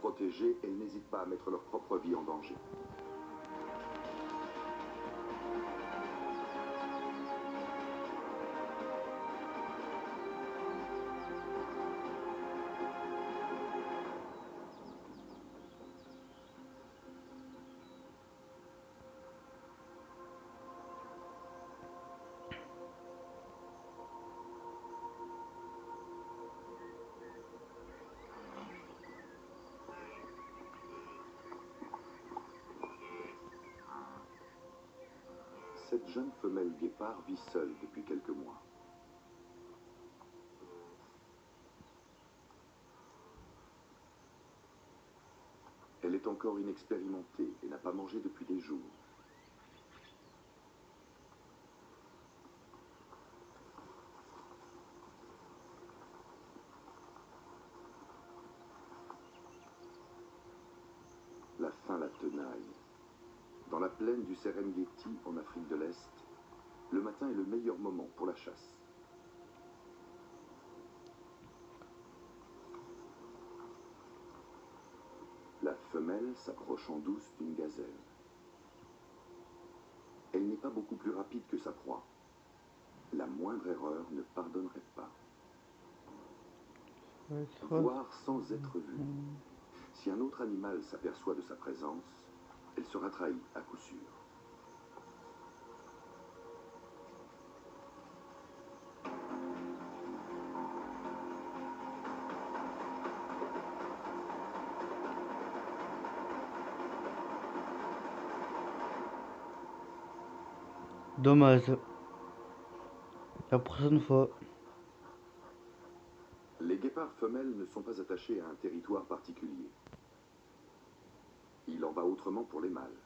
protéger, elles n'hésitent pas à mettre leur propre vie en danger. Cette jeune femelle guépard vit seule depuis quelques mois. Elle est encore inexpérimentée et n'a pas mangé depuis des jours. La faim la tenaille. Dans la plaine du Serengeti, en Afrique de l'Est, le matin est le meilleur moment pour la chasse. La femelle s'approche en douce d'une gazelle. Elle n'est pas beaucoup plus rapide que sa proie. La moindre erreur ne pardonnerait pas. Voir sans être vue. Si un autre animal s'aperçoit de sa présence, elle sera trahie à coup sûr. Dommage. La prochaine fois. Les guépards femelles ne sont pas attachés à un territoire particulier. Il en va autrement pour les mâles.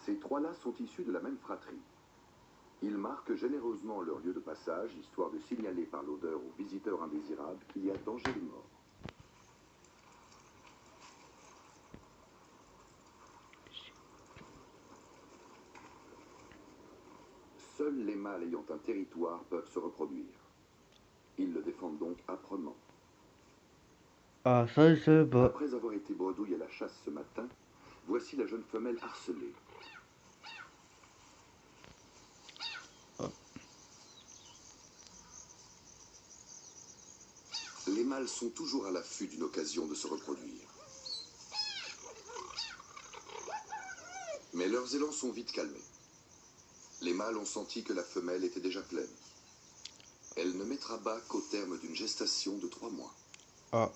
Ces trois-là sont issus de la même fratrie. Ils marquent généreusement leur lieu de passage, histoire de signaler par l'odeur aux visiteurs indésirables qu'il y a danger de mort. Seuls les mâles ayant un territoire peuvent se reproduire. Ils le défendent donc âprement. Ah, ça je sais pas. Après avoir été bredouille à la chasse ce matin, voici la jeune femelle harcelée. Les mâles sont toujours à l'affût d'une occasion de se reproduire. Mais leurs élans sont vite calmés. Les mâles ont senti que la femelle était déjà pleine. Elle ne mettra bas qu'au terme d'une gestation de 3 mois. Ah.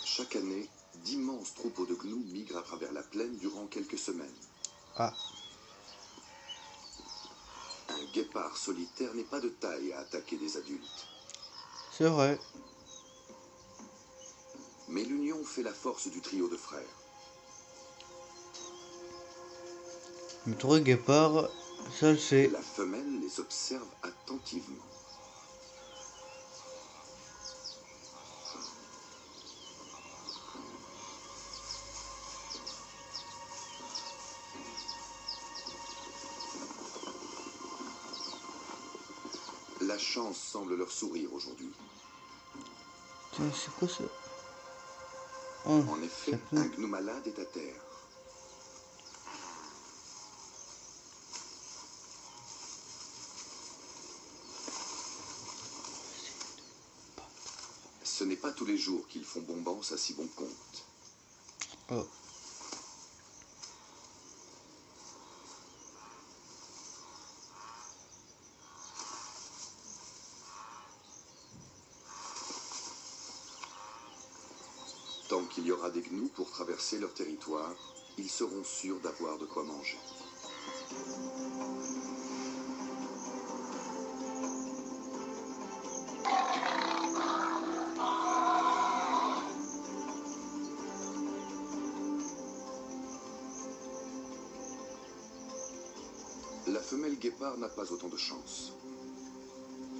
Chaque année, d'immenses troupeaux de gnous migrent à travers la plaine durant quelques semaines. Ah. Un guépard solitaire n'est pas de taille à attaquer des adultes. C'est vrai. Mais l'union fait la force du trio de frères. Mais trouver guépard, ça je sais. La femelle les observe attentivement. La chance semble leur sourire aujourd'hui. Tiens, c'est quoi ça? Oh, En effet, un gnou malade est à terre. Ce n'est pas tous les jours qu'ils font bombance à si bon compte. Oh. Tant qu'il y aura des gnous pour traverser leur territoire, ils seront sûrs d'avoir de quoi manger. La femelle guépard n'a pas autant de chance.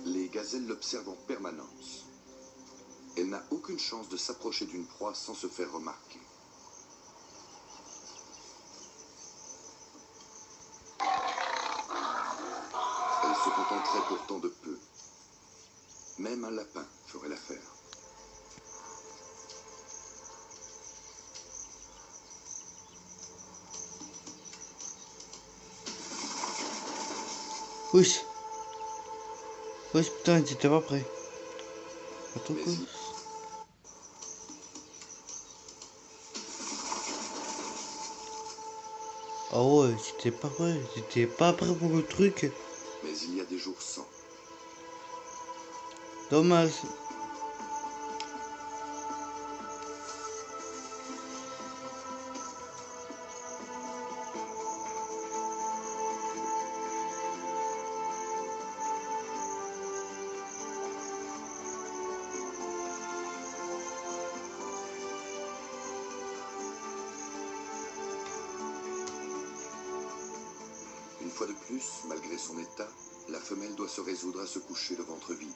Les gazelles l'observent en permanence. Elle n'a aucune chance de s'approcher d'une proie sans se faire remarquer. un lapin ferait l'affaire. Oui. Oui, putain, t'étais pas prêt. Attends Mais quoi. Ah ouais, j'étais pas prêt. J'étais pas prêt pour le truc. Mais il y a des jours sans. Dommage. Une fois de plus, malgré son état, la femelle doit se résoudre à se coucher le ventre vide.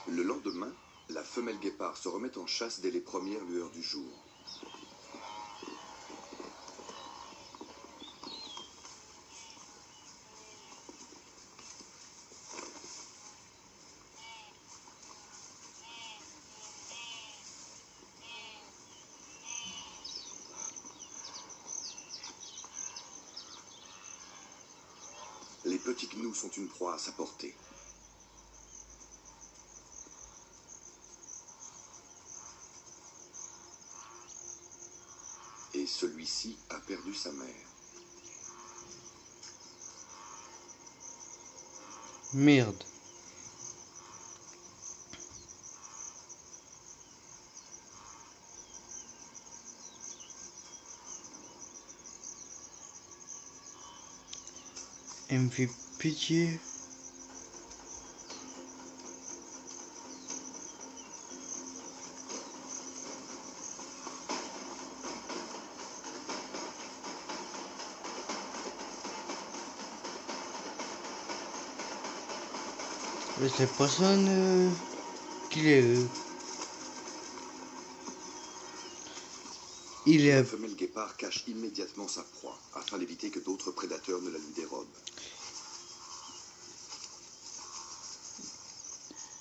Le lendemain, la femelle guépard se remet en chasse dès les premières lueurs du jour. Les petits gnous sont une proie à sa portée. Et celui-ci a perdu sa mère. Merde. Elle me fait pitié. Mais c'est personne qu'il est. Il La est. femelle guépard cache immédiatement sa proie, afin d'éviter que d'autres prédateurs ne la lui dérobent.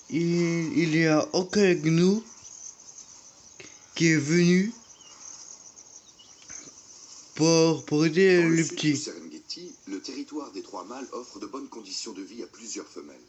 Il y a aucun gnou qui est venu pour aider Dans le le sud du petit. Serengeti, le territoire des trois mâles offre de bonnes conditions de vie à plusieurs femelles.